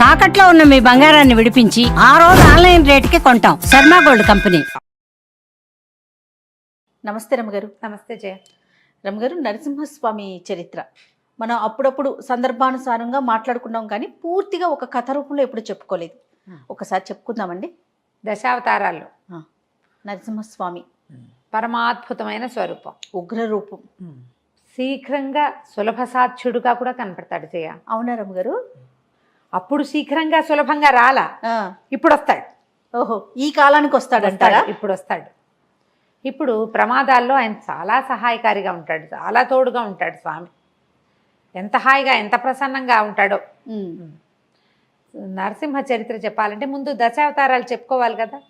తాకట్లో ఉన్న మీ బంగారాన్ని విడిపించి ఆ రోజు ఆన్లైన్ రేటుకి కొంటాం. Sharma gold company. నమస్తే రమగారు. నమస్తే జయ. రమగారు, నరసింహస్వామి చరిత్ర మనం అప్పుడప్పుడు సందర్భానుసారంగా మాట్లాడుకున్నాం, కానీ పూర్తిగా ఒక కథ రూపంలో ఎప్పుడు చెప్పుకోలేదు. ఒకసారి చెప్పుకుందామండి. దశావతారాల్లో నరసింహస్వామి పరమాద్భుతమైన స్వరూపం, ఉగ్ర రూపం. శీఘ్రంగా సులభ సాధ్యుడుగా కూడా కనపడతాడు జయ. అవునా రమగారు? అప్పుడు శీఘ్రంగా సులభంగా రాలా, ఇప్పుడు వస్తాడు. ఓహో, ఈ కాలానికి వస్తాడంటారా? ఇప్పుడు వస్తాడు. ఇప్పుడు ప్రమాదాల్లో ఆయన చాలా సహాయకారిగా ఉంటాడు, చాలా తోడుగా ఉంటాడు స్వామి. ఎంత హాయిగా, ఎంత ప్రసన్నంగా ఉంటాడో. నరసింహ చరిత్ర చెప్పాలంటే ముందు దశావతారాలు చెప్పుకోవాలి కదా.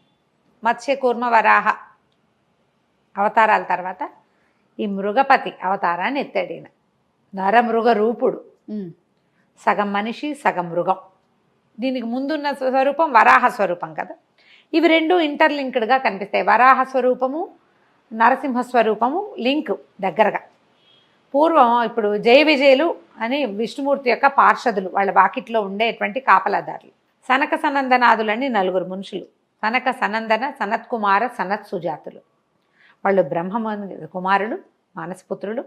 మత్స్య కూర్మ వరాహ అవతారాల తర్వాత ఈ మృగపతి అవతారాన్ని ఎత్తాడు ఈయన. నరమృగ రూపుడు, సగం మనిషి సగం మృగం. దీనికి ముందున్న స్వరూపం వరాహ స్వరూపం కదా. ఇవి రెండు ఇంటర్లింక్డ్గా కనిపిస్తాయి. వరాహ స్వరూపము, నరసింహ స్వరూపము లింక్ దగ్గరగా. పూర్వం ఇప్పుడు జయ విజయులు అని విష్ణుమూర్తి యొక్క పార్షదులు, వాళ్ళ వాకిట్లో ఉండేటువంటి కాపలాదారులు. సనక సనందనాదులని నలుగురు మనుషులు. సనక సనందన, సనత్కుమార, సనత్ సుజాతులు. వాళ్ళు బ్రహ్మ కుమారులు, మానసపుత్రులు.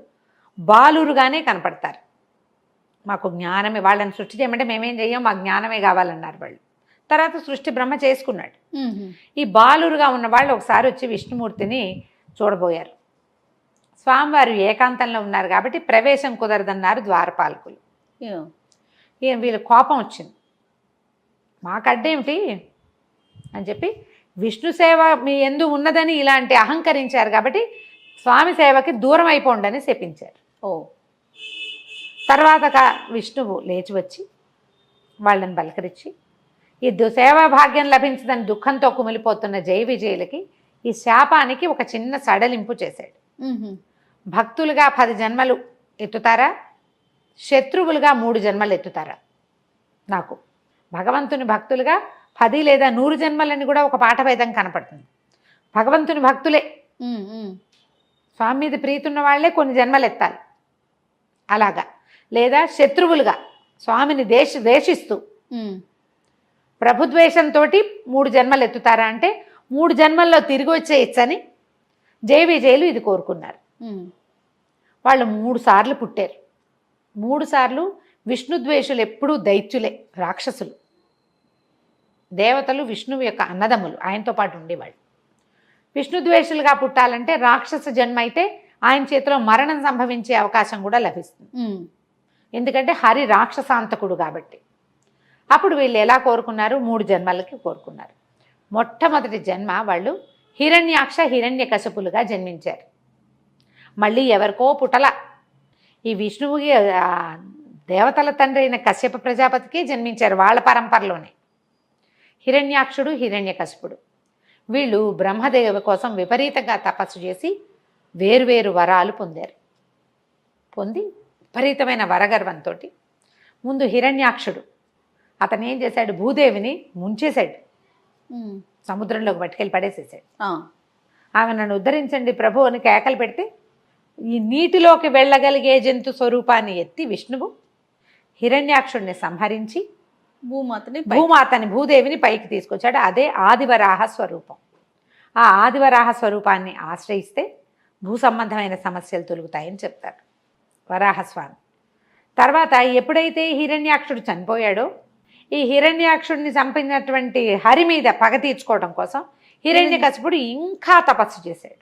బాలురుగానే కనపడతారు. మాకు జ్ఞానమే, వాళ్ళని సృష్టి చేయమంటే మేమేం చెయ్యం, మాకు జ్ఞానమే కావాలన్నారు వాళ్ళు. తర్వాత సృష్టి బ్రహ్మ చేసుకున్నాడు. ఈ బాలురుగా ఉన్న వాళ్ళు ఒకసారి వచ్చి విష్ణుమూర్తిని చూడబోయారు. స్వామివారు ఏకాంతంలో ఉన్నారు కాబట్టి ప్రవేశం కుదరదన్నారు ద్వారపాలకులు. వీళ్ళ కోపం వచ్చింది, మాకు అడ్డేమిటి అని చెప్పి విష్ణు సేవ మీ ఎందు ఉన్నదని ఇలాంటి అహంకరించారు కాబట్టి స్వామి సేవకి దూరం అయిపోండి అని శపించారు. తర్వాత విష్ణువు లేచి వచ్చి వాళ్ళని బలకరించి ఈ సేవా భాగ్యం లభించదని దుఃఖంతో కుమిలిపోతున్న జయ విజయులకి ఈ శాపానికి ఒక చిన్న సడలింపు చేశాడు. భక్తులుగా 10 జన్మలు ఎత్తుతారా, శత్రువులుగా 3 జన్మలు ఎత్తుతారా? నాకు భగవంతుని భక్తులుగా 10 లేదా 100 జన్మలని కూడా ఒక పాఠభేదం కనపడుతుంది. భగవంతుని భక్తులే, స్వామి మీద ప్రీతి ఉన్న వాళ్ళే కొన్ని జన్మలు ఎత్తాలి అలాగా. లేదా శత్రువులుగా స్వామిని ద్వేషిస్తూ ప్రభుద్వేషంతో 3 జన్మలు ఎత్తుతారా అంటే 3 జన్మల్లో తిరిగి వచ్చేయచ్చని జయ విజయులు ఇది కోరుకున్నారు. వాళ్ళు 3 సార్లు పుట్టారు. 3 సార్లు విష్ణుద్వేషులు ఎప్పుడూ దైత్యులే, రాక్షసులు. దేవతలు విష్ణువు యొక్క అన్నదమ్ములు, ఆయనతో పాటు ఉండేవాళ్ళు. విష్ణుద్వేషులుగా పుట్టాలంటే రాక్షస జన్మ అయితే ఆయన చేతిలో మరణం సంభవించే అవకాశం కూడా లభిస్తుంది. ఎందుకంటే హరి రాక్షసాంతకుడు కాబట్టి. అప్పుడు వీళ్ళు ఎలా కోరుకున్నారు? 3 జన్మలకి కోరుకున్నారు. మొట్టమొదటి జన్మ వాళ్ళు హిరణ్యాక్ష హిరణ్యకశపులుగా జన్మించారు. మళ్ళీ ఎవరికో పుటల, ఈ విష్ణువుకి దేవతల తండ్రి అయిన కశ్యప ప్రజాపతికి జన్మించారు వాళ్ళ పరంపరలోనే. హిరణ్యాక్షుడు, హిరణ్యకశపుడు వీళ్ళు బ్రహ్మదేవ కోసం విపరీతంగా తపస్సు చేసి వేరువేరు వరాలు పొందారు. పొంది విపరీతమైన వరగర్వంతో ముందు హిరణ్యాక్షుడు అతను ఏం చేశాడు? భూదేవిని ముంచేశాడు, సముద్రంలోకి పట్టుకెళ్ళి పడేసేసాడు. ఆమె నన్ను ఉద్ధరించండి ప్రభు అని కేకలు పెడితే ఈ నీటిలోకి వెళ్ళగలిగే జంతు స్వరూపాన్ని ఎత్తి విష్ణువు హిరణ్యాక్షుడిని సంహరించి భూమాతని భూదేవిని పైకి తీసుకొచ్చాడు. అదే ఆదివరాహ స్వరూపం. ఆ ఆదివరాహ స్వరూపాన్ని ఆశ్రయిస్తే భూ సంబంధమైన సమస్యలు తొలుగుతాయని చెప్తారు వరాహస్వామి. తర్వాత ఎప్పుడైతే హిరణ్యాక్షుడు చనిపోయాడో ఈ హిరణ్యాక్షుడిని చంపినటువంటి హరి మీద పగ తీర్చుకోవడం కోసం హిరణ్యకశిపుడు ఇంకా తపస్సు చేశాడు,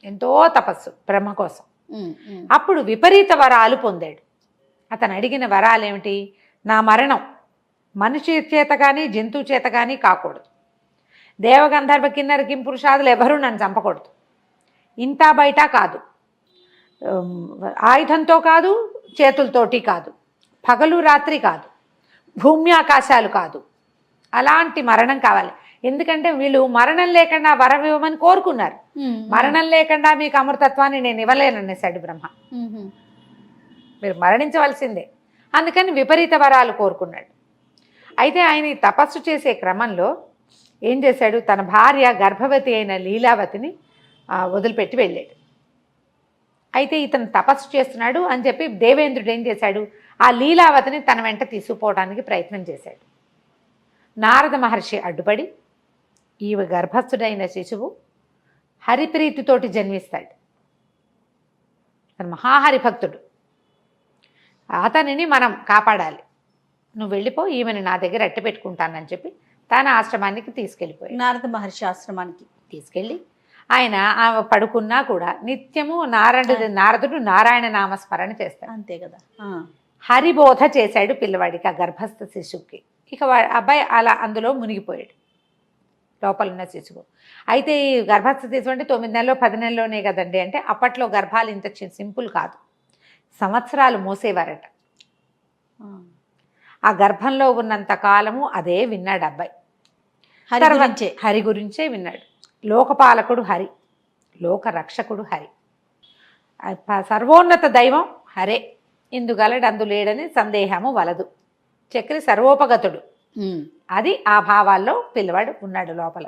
ఎంతో తపస్సు బ్రహ్మ కోసం. అప్పుడు విపరీత వరాలు పొందాడు. అతను అడిగిన వరాలు ఏమిటి? నా మరణం మనిషి చేత కానీ జంతువు చేత కానీ కాకూడదు. దేవగంధర్వ కిన్నర కింపురుషాదులు ఎవరూ నన్ను చంపకూడదు. ఇంతా బయట కాదు, ఆయుధంతో కాదు, చేతులతోటి కాదు, పగలు రాత్రి కాదు, భూమి ఆకాశాలు కాదు, అలాంటి మరణం కావాలి. ఎందుకంటే వీళ్ళు మరణం లేకుండా వరం ఇవ్వమని కోరుకున్నారు. మరణం లేకుండా మీకు అమృతత్వాన్ని నేను ఇవ్వలేననేసాడు బ్రహ్మ. మీరు మరణించవలసిందే. అందుకని విపరీత వరాలు కోరుకున్నాడు. అయితే ఆయన ఈ తపస్సు చేసే క్రమంలో ఏం చేశాడు? తన భార్య గర్భవతి అయిన లీలావతిని వదిలిపెట్టి వెళ్ళాడు. అయితే ఇతను తపస్సు చేస్తున్నాడు అని చెప్పి దేవేంద్రుడు ఏం చేశాడు? ఆ లీలావతిని తన వెంట తీసుకుపోవడానికి ప్రయత్నం చేశాడు. నారద మహర్షి అడ్డుపడి ఈవ గర్భస్థుడైన శిశువు హరిప్రీతితోటి జన్మిస్తాడు. అతను మహాహరి భక్తుడు. అతనిని మనం కాపాడాలి, నువ్వు వెళ్ళిపో, ఈమెను నా దగ్గర అట్టి పెట్టుకుంటానని చెప్పి తన ఆశ్రమానికి తీసుకెళ్ళిపోయాడు. నారద మహర్షి ఆశ్రమానికి తీసుకెళ్ళి ఆయన ఆమె పడుకున్నా కూడా నిత్యము నారదుడు నారాయణ నామస్మరణ చేస్తాడు. అంతే కదా. హరిబోధ చేశాడు పిల్లవాడికి, ఆ గర్భస్థ శిశువుకి. ఇక అబ్బాయి అలా అందులో మునిగిపోయాడు, లోపల ఉన్న శిశువు. అయితే ఈ గర్భస్థ శిశువు అంటే 9 నెలలో 10 నెలలోనే కదండి అంటే, అప్పట్లో గర్భాలు ఇంత సింపుల్ కాదు, సంవత్సరాలు మోసేవారట. ఆ గర్భంలో ఉన్నంత కాలము అదే విన్నాడు అబ్బాయి. హరి గురించే విన్నాడు. లోకపాలకుడు హరి, లోక రక్షకుడు హరి, సర్వోన్నత దైవం హరే, ఇందుగలడు అందులేడని సందేహము వలదు, చక్రి సర్వోపగతుడు. అది ఆ భావాల్లో పిల్లవాడు ఉన్నాడు లోపల.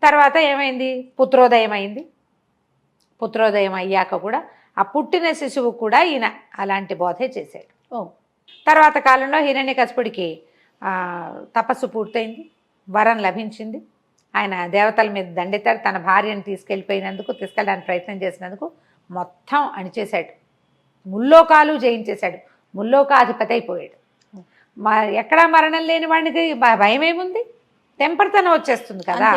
తర్వాత ఏమైంది, పుత్రోదయం అయింది. పుత్రోదయం అయ్యాక కూడా ఆ పుట్టిన శిశువు కూడా ఈయన అలాంటి బోధే చేశాడు. తర్వాత కాలంలో హిరణ్యకశిపుడికి తపస్సు పూర్తయింది, వరం లభించింది. ఆయన దేవతల మీద దండెత్తాడు. తన భార్యను తీసుకెళ్ళడానికి ప్రయత్నం చేసినందుకు మొత్తం అణిచేశాడు, ముల్లోకాలు జయించేశాడు, ముల్లోకాధిపతి అయిపోయాడు. ఎక్కడా మరణం లేని వాడికి భయం ఏముంది, తెంపరితనం వచ్చేస్తుంది కదా.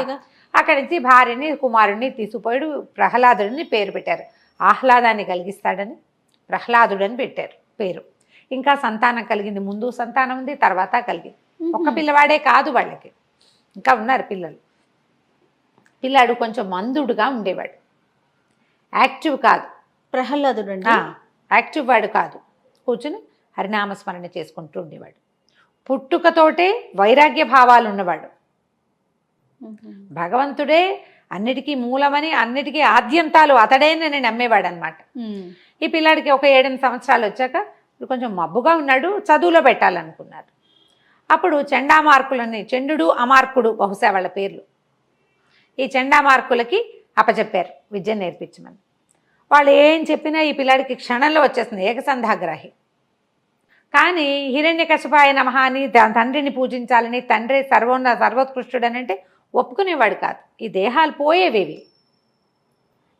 అక్కడి నుంచి భార్యని కుమారుడిని తీసుకుపోయాడు. ప్రహ్లాదుడిని పేరు పెట్టారు, ఆహ్లాదాన్ని కలిగిస్తాడని ప్రహ్లాదుడని పెట్టారు పేరు. ఇంకా సంతానం కలిగింది, ముందు సంతానం ఉంది, తర్వాత కలిగింది. ఒక్క పిల్లవాడే కాదు, వాళ్ళకి ఇంకా ఉన్నారు పిల్లలు. పిల్లాడు కొంచెం మందుడుగా ఉండేవాడు, యాక్టివ్ కాదు. ప్రహ్లాదుడు యాక్టివ్ వాడు కాదు, కూర్చుని హరినామస్మరణ చేసుకుంటూ ఉండేవాడు. పుట్టుకతోటే వైరాగ్య భావాలు ఉన్నవాడు. భగవంతుడే అన్నిటికీ మూలమని, అన్నిటికీ ఆద్యంతాలు అతడేనని నమ్మేవాడు అనమాట. ఈ పిల్లాడికి ఒక 7-8 సంవత్సరాలు వచ్చాక కొంచెం మబ్బుగా ఉన్నాడు, చదువులో పెట్టాలనుకున్నారు. అప్పుడు చండామార్కులని, చండు అమార్కుడు బహుశా వాళ్ళ పేర్లు, ఈ చండామార్కులకి అప్పచెప్పారు విద్య నేర్పించమని. వాళ్ళు ఏం చెప్పినా ఈ పిల్లాడికి క్షణంలో వచ్చేస్తుంది, ఏకసంధాగ్రాహి. కానీ హిరణ్యకశిపాయ నమః అని తండ్రిని పూజించాలని, తండ్రి సర్వోత్కృష్టుడని అంటే ఒప్పుకునేవాడు కాదు. ఈ దేహాలు పోయేవేవి,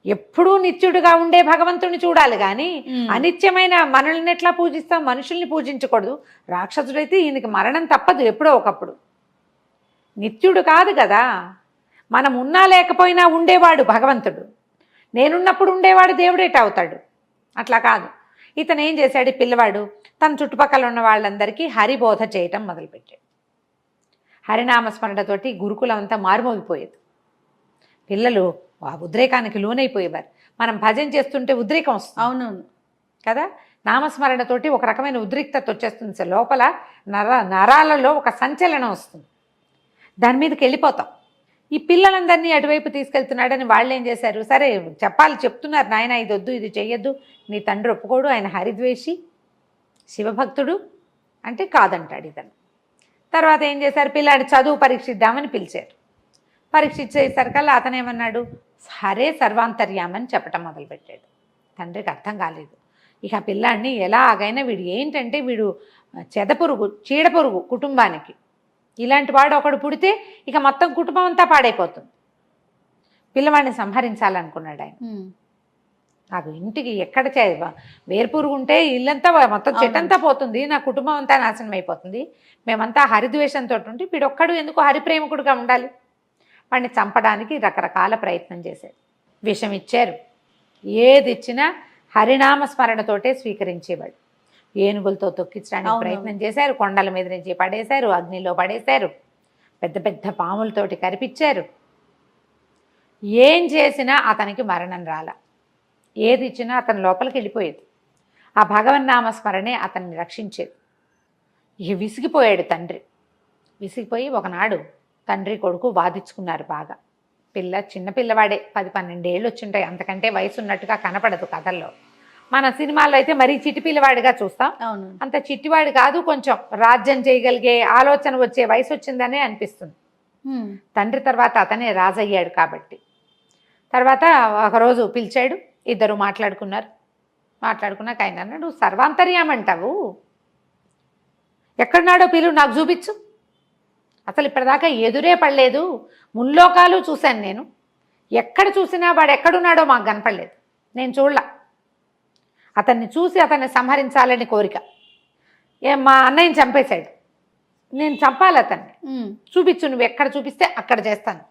ఎప్పుడూ నిత్యుడుగా ఉండే భగవంతుని చూడాలి కానీ అనిత్యమైన మనల్ని ఎట్లా పూజిస్తాం, మనుషుల్ని పూజించకూడదు. రాక్షసుడైతే ఈయనకి మరణం తప్పదు ఎప్పుడో ఒకప్పుడు, నిత్యుడు కాదు కదా. మనం ఉన్నా లేకపోయినా ఉండేవాడు భగవంతుడు, నేనున్నప్పుడు ఉండేవాడు దేవుడేట అవుతాడు, అట్లా కాదు. ఇతను ఏం చేశాడు, పిల్లవాడు తన చుట్టుపక్కల ఉన్న వాళ్ళందరికీ హరిబోధ చేయటం మొదలుపెట్టాడు. హరినామస్మరణతోటి గురుకులం అంతా మారుమోగిపోయేది. పిల్లలు ఆ ఉద్రేకానికి లోనైపోయేవారు. మనం భజన చేస్తుంటే ఉద్రేకం వస్తుంది, అవునవును కదా. నామస్మరణతోటి ఒక రకమైన ఉద్రిక్తత వచ్చేస్తుంది, లోపల నరాలలో ఒక సంచలనం వస్తుంది, దాని మీదకి వెళ్ళిపోతాం. ఈ పిల్లలందరినీ అటువైపు తీసుకెళ్తున్నాడని వాళ్ళు ఏం చేశారు, సరే చెప్తున్నారు, నాయన ఇది వద్దు, ఇది చెయ్యొద్దు, నీ తండ్రి ఒప్పుకోడు, ఆయన హరిద్వేషి శివభక్తుడు అంటే కాదంటాడు ఇతను. తర్వాత ఏం చేశారు, పిల్లాడి చదువు పరీక్షిద్దామని పిలిచారు. పరీక్షించేసరికల్లా అతను ఏమన్నాడు, హరే సర్వాంతర్యామని చెప్పటం మొదలుపెట్టాడు. తండ్రికి అర్థం కాలేదు. ఇక పిల్లాడిని ఎలాగైనా, వీడు ఏంటంటే వీడు చెదపురుగు, చీడపురుగు కుటుంబానికి, ఇలాంటి వాడు ఒకడు పుడితే ఇక మొత్తం కుటుంబం అంతా పాడైపోతుంది. పిల్లవాడిని సంహరించాలనుకున్నాడు ఆయన. నాకు ఇంటికి ఎక్కడ వేర్పురుగు ఉంటే ఇల్లంతా మొత్తం చెట్టంతా పోతుంది, నా కుటుంబం అంతా నాశనం అయిపోతుంది, మేమంతా హరిద్వేషంతో ఉంటే వీడొక్కడు ఎందుకు హరిప్రేమికుడుగా ఉండాలి. వాడిని చంపడానికి రకరకాల ప్రయత్నం చేశారు, విషం ఇచ్చారు, ఏది ఇచ్చినా హరినామస్మరణతోటే స్వీకరించేవాడు. ఏనుగులతో తొక్కించడానికి ప్రయత్నం చేశారు, కొండల మీద నుంచి పడేశారు, అగ్నిలో పడేశారు, పెద్ద పెద్ద పాములతోటి కరిపించారు. ఏం చేసినా అతనికి మరణం రాల, ఏది ఇచ్చినా అతని లోపలికి వెళ్ళిపోయేది. ఆ భగవన్నామస్మరణే అతన్ని రక్షించేది. ఇక విసిగిపోయాడు తండ్రి. విసిగిపోయి ఒకనాడు తండ్రి కొడుకు వాదించుకున్నారు బాగా. చిన్న పిల్లవాడే, 10-12 ఏళ్ళు వచ్చింటాయి, అంతకంటే వయసు ఉన్నట్టుగా కనపడదు కథల్లో. మన సినిమాల్లో అయితే మరీ చిట్టి పిల్లవాడిగా చూస్తాం, అంత చిట్టివాడు కాదు, కొంచెం రాజ్యం చేయగలిగే ఆలోచన వచ్చే వయసు వచ్చిందనే అనిపిస్తుంది. తండ్రి తర్వాత అతనే రాజయ్యాడు కాబట్టి. తర్వాత ఒకరోజు పిలిచాడు, ఇద్దరు మాట్లాడుకున్నారు. మాట్లాడుకున్నాక ఆయన అన్నాడు, సర్వాంతర్యామంటావు, ఎక్కడున్నాడో పిలువు, నాకు చూపించు. అసలు ఇప్పటిదాకా ఎదురే పడలేదు, ముల్లోకాలు చూశాను నేను, ఎక్కడ చూసినా వాడు ఎక్కడున్నాడో మాకు కనపడలేదు, నేను చూడలా. అతన్ని చూసి అతన్ని సంహరించాలని కోరిక. మా అన్నయ్యని చంపేశాడు, నేను చంపాలి అతన్ని, చూపించు, నువ్వు ఎక్కడ చూపిస్తే అక్కడ చేస్తాను.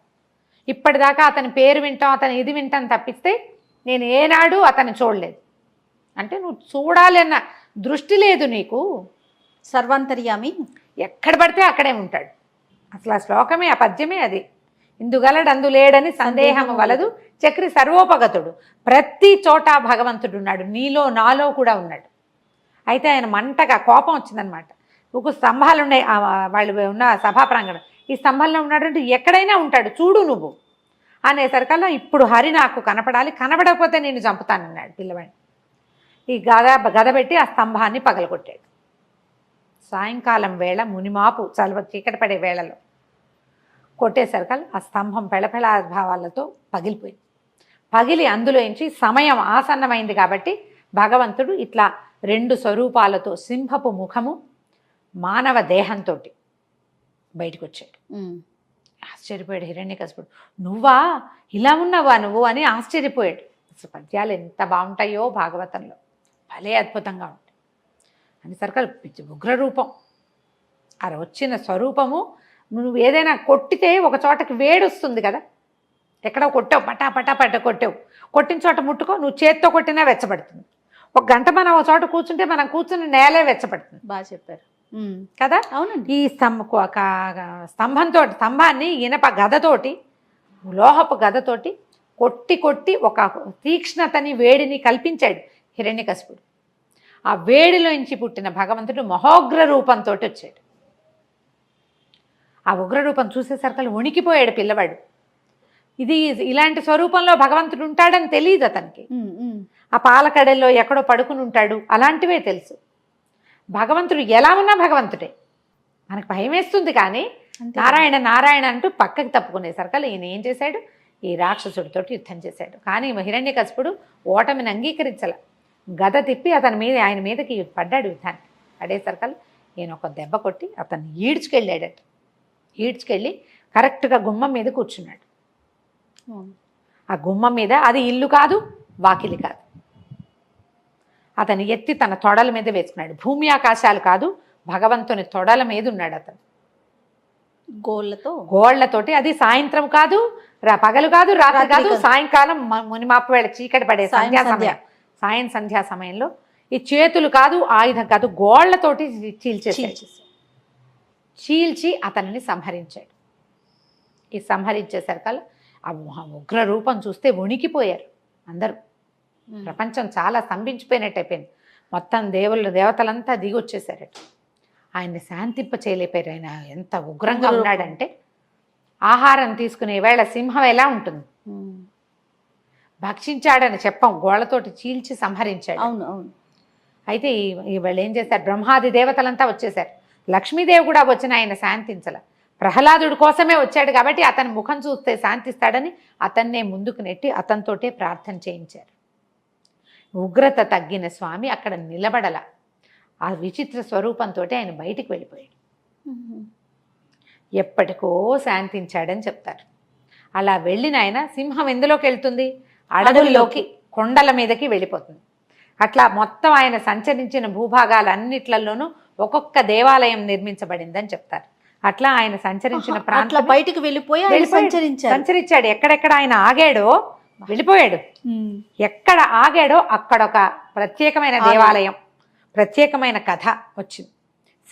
ఇప్పటిదాకా అతని పేరు వింటాం, అతని ఇది వింటాను తప్పిస్తే నేను ఏనాడు అతన్ని చూడలేదు. అంటే నువ్వు చూడాలి అన్న దృష్టి లేదు నీకు. సర్వాంతర్యామి, ఎక్కడ పడితే అక్కడే ఉంటాడు. అసలు ఆ శ్లోకమే, ఆ పద్యమే అది. ఇందుగలడు అందులేడని సందేహం వలదు, చక్రి సర్వోపగతుడు. ప్రతి చోట భగవంతుడు ఉన్నాడు, నీలో నాలో కూడా ఉన్నాడు. అయితే ఆయన మంటగా కోపం వచ్చిందనమాట. ఒక స్తంభాలు ఉన్నాయి, వాళ్ళు ఉన్న సభా ప్రాంగణం, ఈ స్తంభంలో ఉన్నాడు అంటే ఎక్కడైనా ఉంటాడు, చూడు నువ్వు అనేసరికల్లా ఇప్పుడు హరి నాకు కనపడాలి, కనపడకపోతే నేను చంపుతానన్నాడు పిల్లవాడిని. ఈ గద పెట్టి ఆ స్తంభాన్ని పగలగొట్టాడు. సాయంకాలం వేళ మునిమాపు చలవ చీకటి పడే వేళలో కొట్టేసరికల్లా ఆ స్తంభం పెళపెళ భావాలతో పగిలిపోయింది. పగిలి అందులోంచి సమయం ఆసన్నమైంది కాబట్టి భగవంతుడు ఇట్లా 2 స్వరూపాలతో, సింహపు ముఖము, మానవ దేహంతో బయటకు వచ్చాడు. ఆశ్చర్యపోయాడు హిరణ్యకశిపుడు. నువ్వా, ఇలా ఉన్నావా నువ్వు అని ఆశ్చర్యపోయాడు. అసలు పద్యాలు ఎంత బాగుంటాయో భాగవతంలో, భలే అద్భుతంగా ఉంటాయి. అనేసరికల్ ఉగ్రరూపం, అలా వచ్చిన స్వరూపము. నువ్వు ఏదైనా కొట్టితే ఒక చోటకి వేడి వస్తుంది కదా, ఎక్కడో కొట్టావు, పటా పటా పట్ట కొట్టావు, కొట్టిన చోట ముట్టుకో, నువ్వు చేత్తో కొట్టినా వెచ్చబడుతుంది. ఒక గంట మనం ఒక చోట కూర్చుంటే మనం కూర్చుని నేలే వెచ్చబడుతుంది. బాగా చెప్పారు కదా. అవునండి. ఈ స్తంభాన్ని ఇనప గదతోటి, లోహపు గదతోటి కొట్టి కొట్టి ఒక తీక్ష్ణతని, వేడిని కల్పించాడు హిరణ్యకశిపుడు. ఆ వేడిలోంచి పుట్టిన భగవంతుడు మహోగ్ర రూపంతో వచ్చాడు. ఆ ఉగ్రరూపం చూసేసరికి వణికిపోయాడు పిల్లవాడు. ఇది ఇలాంటి స్వరూపంలో భగవంతుడు ఉంటాడని తెలియదు అతనికి. ఆ పాలకడల్లో ఎక్కడో పడుకుని ఉంటాడు, అలాంటివే తెలుసు. భగవంతుడు ఎలా ఉన్నా భగవంతుడే. మనకు భయం వేస్తుంది కానీ నారాయణ నారాయణ అంటూ పక్కకి తప్పుకునేసరికి ఈయన ఏం చేశాడు, ఈ రాక్షసుడితో యుద్ధం చేశాడు. కానీ హిరణ్యకశిపుడు ఓటమిని అంగీకరించాల. గద తిప్పి ఆయన మీదకి పడ్డాడు యుద్ధాన్ని. పడేసరికి ఈయన ఒక దెబ్బ కొట్టి అతన్ని ఈడ్చుకెళ్ళాడట. ఈడ్చుకెళ్ళి కరెక్ట్గా గుమ్మం మీద కూర్చున్నాడు. ఆ గుమ్మం మీద, అది ఇల్లు కాదు, వాకిలి కాదు, అతను ఎత్తి తన తొడల మీద వేసుకున్నాడు. భూమి ఆకాశాలు కాదు, భగవంతుని తొడల మీద ఉన్నాడు అతను, గోళ్లతోటి. అది సాయంత్రం కాదు, పగలు కాదు, రాత్రి కాదు, సాయంకాలం మునిమాపు వేళ చీకటి పడే సంధ్యా సమయంలో. ఈ చేతులు కాదు, ఆయుధం కాదు, గోళ్లతోటి చీల్చి అతన్ని సంహరించాడు. ఈ సంహరించేసరికల్లా ఆ ఉగ్ర రూపం చూస్తే వణికిపోయారు అందరూ. ప్రపంచం చాలా స్తంభించిపోయినట్టు అయిపోయింది. మొత్తం దేవతలంతా దిగి వచ్చేసారట. ఆయన్ని శాంతింప చేయలేపారు. ఆయన ఎంత ఉగ్రంగా ఉన్నాడంటే, ఆహారం తీసుకునే వేళ సింహం ఎలా ఉంటుంది, భక్షించాడని చెప్పం, గోళ్లతోటి చీల్చి సంహరించాడు. అవును అవును. అయితే వాళ్ళు ఏం చేశారు, బ్రహ్మాది దేవతలంతా వచ్చేసారు. లక్ష్మీదేవి కూడా వచ్చిన ఆయన శాంతించాల. ప్రహ్లాదుడి కోసమే వచ్చాడు కాబట్టి అతని ముఖం చూస్తే శాంతిస్తాడని అతన్నే ముందుకు నెట్టి అతనితోటే ప్రార్థన చేయించారు. ఉగ్రత తగ్గిన స్వామి అక్కడ నిలబడల. ఆ విచిత్ర స్వరూపంతో ఆయన బయటికి వెళ్ళిపోయాడు. ఎప్పటికో శాంతించాడని చెప్తారు. అలా వెళ్ళిన ఆయన సింహం ఎందులోకి వెళ్తుంది, అడవుల్లోకి, కొండల మీదకి వెళ్ళిపోతుంది. అట్లా మొత్తం ఆయన సంచరించిన భూభాగాలన్నిట్లలోనూ ఒక్కొక్క దేవాలయం నిర్మించబడిందని చెప్తారు. అట్లా ఆయన సంచరించిన ప్రాంతం బయటికి వెళ్ళిపోయి సంచరించాడు. ఎక్కడెక్కడ ఆయన ఆగాడో వెళ్ళిపోయాడు. ఎక్కడ ఆగాడో అక్కడ ఒక ప్రత్యేకమైన దేవాలయం, ప్రత్యేకమైన కథ వచ్చింది.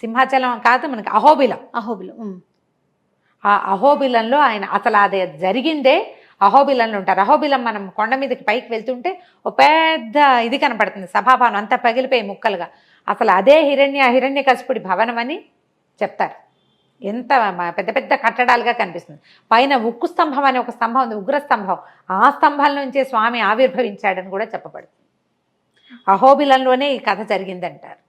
సింహాచలం కాదు, మనకి అహోబిలం. ఆ అహోబిలంలో ఆయన అసలు అదే జరిగిందే అహోబిలంలో ఉంటారు. అహోబిలం మనం కొండ మీదకి పైకి వెళ్తుంటే ఒక పెద్ద ఇది కనపడుతుంది, సభాభవనం అంతా పగిలిపోయి ముక్కలుగా. అసలు అదే హిరణ్యకశిపుడి భవనం అని చెప్తారు. ఎంత పెద్ద పెద్ద కట్టడాలుగా కనిపిస్తుంది. పైన ఉక్కు స్తంభం అనే ఒక స్తంభం ఉంది, ఉగ్ర స్తంభం. ఆ స్తంభం నుంచే స్వామి ఆవిర్భవించాడని కూడా చెప్పబడుతుంది. అహోబిలంలోనే ఈ కథ జరిగిందంటారు.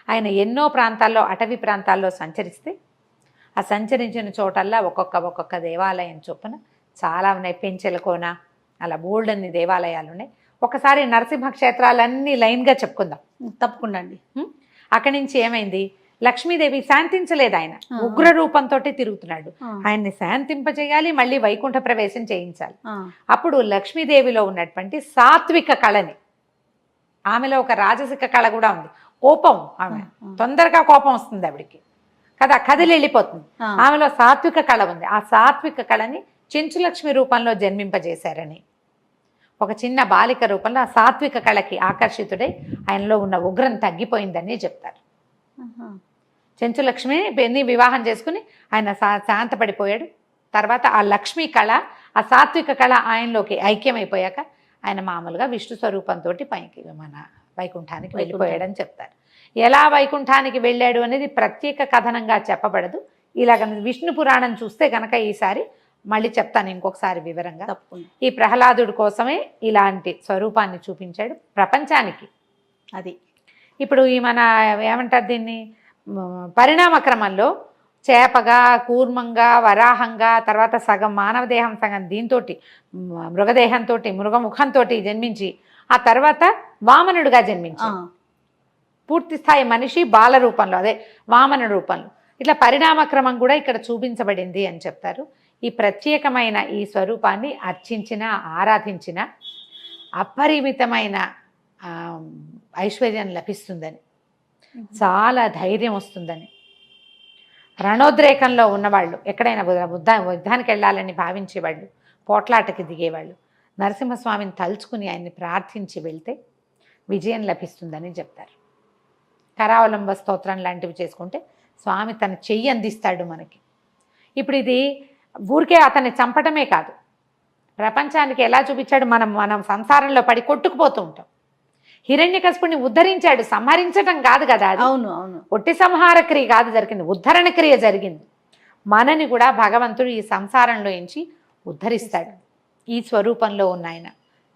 ఆయన ఎన్నో ప్రాంతాల్లో, అటవీ ప్రాంతాల్లో సంచరిస్తే ఆ సంచరించిన చోటల్లా ఒక్కొక్క దేవాలయం చొప్పున చాలా ఉన్నాయి. పెంచెలకోన అలా బోల్డన్ని దేవాలయాలు ఉన్నాయి. ఒకసారి నరసింహ క్షేత్రాలన్నీ లైన్గా చెప్పుకుందాం. తప్పకుండా అండి. అక్కడి నుంచి ఏమైంది, లక్ష్మీదేవి శాంతించలేదు, ఆయన ఉగ్ర రూపంతో తిరుగుతున్నాడు. ఆయన్ని శాంతింపజేయాలి, మళ్ళీ వైకుంఠ ప్రవేశం చేయించాలి. అప్పుడు లక్ష్మీదేవిలో ఉన్నటువంటి సాత్విక కళని, ఆమెలో ఒక రాజసిక కళ కూడా ఉంది, కోపం, ఆమె తొందరగా కోపం వస్తుంది ఆవిడికి కదా, కదిలి వెళ్ళిపోతుంది. ఆమెలో సాత్విక కళ ఉంది. ఆ సాత్విక కళని చెంచులక్ష్మి రూపంలో జన్మింపజేశారని, ఒక చిన్న బాలిక రూపంలో ఆ సాత్విక కళకి ఆకర్షితుడై ఆయనలో ఉన్న ఉగ్రం తగ్గిపోయిందని చెప్తారు. చెంచులక్ష్మిని వివాహం చేసుకుని ఆయన శాంతపడిపోయాడు. తర్వాత ఆ లక్ష్మీ కళ, ఆ సాత్విక కళ ఆయనలోకి ఐక్యమైపోయాక ఆయన మామూలుగా విష్ణు స్వరూపంతో పైకి మన వైకుంఠానికి వెళ్ళిపోయాడని చెప్తారు. ఎలా వైకుంఠానికి వెళ్ళాడు అనేది ప్రత్యేక కథనంగా చెప్పబడదు. ఇలాగ విష్ణు పురాణం చూస్తే కనుక ఈసారి మళ్ళీ చెప్తాను ఇంకొకసారి వివరంగా. ఈ ప్రహ్లాదుడి కోసమే ఇలాంటి స్వరూపాన్ని చూపించాడు ప్రపంచానికి. అది ఇప్పుడు ఈ మన ఏమంటారు దీన్ని, పరిణామ క్రమంలో చేపగా, కూర్మంగా, వరాహంగా, తర్వాత సగం మానవ దేహం, సగం దీంతో మృగదేహంతో, మృగముఖంతో జన్మించి ఆ తర్వాత వామనుడిగా జన్మించి పూర్తి స్థాయి మనిషి బాల రూపంలో, అదే వామన రూపంలో, ఇట్లా పరిణామక్రమం కూడా ఇక్కడ చూపించబడింది అని చెప్తారు. ఈ ప్రత్యేకమైన ఈ స్వరూపాన్ని అర్చించిన, ఆరాధించిన అపరిమితమైన ఐశ్వర్యం లభిస్తుందని, చాలా ధైర్యం వస్తుందని, రణోద్రేకంలో ఉన్నవాళ్ళు, ఎక్కడైనా యుద్ధానికి వెళ్ళాలని భావించేవాళ్ళు, పోట్లాటకి దిగేవాళ్ళు నరసింహస్వామిని తలుచుకుని ఆయన్ని ప్రార్థించి వెళ్తే విజయం లభిస్తుందని చెప్తారు. కరావలంబ స్తోత్రం లాంటివి చేసుకుంటే స్వామి తన చెయ్యి అందిస్తాడు మనకి. ఇప్పుడు ఇది ఊరికే అతన్ని చంపటమే కాదు, ప్రపంచానికి ఎలా చూపించాడు, మనం సంసారంలో పడి కొట్టుకుపోతూ ఉంటాం. హిరణ్యకశిపుని ఉద్ధరించాడు, సంహరించటం కాదు కదా అది. అవును అవును, ఒట్టి సంహార క్రియ కాదు జరిగింది, ఉద్ధరణ క్రియ జరిగింది. మనని కూడా భగవంతుడు ఈ సంసారంలో నుంచి ఉద్ధరిస్తాడు ఈ స్వరూపంలో ఉన్న ఆయన.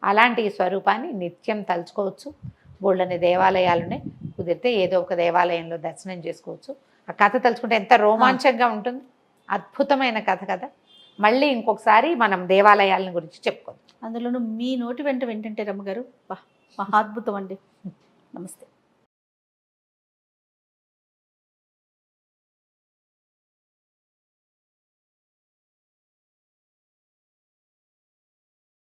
అలాంటి ఈ స్వరూపాన్ని నిత్యం తలుచుకోవచ్చు. బోళ్ళని దేవాలయాలునే, కుదిరితే ఏదో ఒక దేవాలయంలో దర్శనం చేసుకోవచ్చు. ఆ కథ తలుచుకుంటే ఎంత రోమాంచంగా ఉంటుంది, అద్భుతమైన కథ కదా. మళ్ళీ ఇంకొకసారి మనం దేవాలయాలను గురించి చెప్పుకోవచ్చు. అందులోనూ మీ నోటి వెంట వింటుంటే రమ్మగారు మహాద్భుతం అండి. నమస్తే.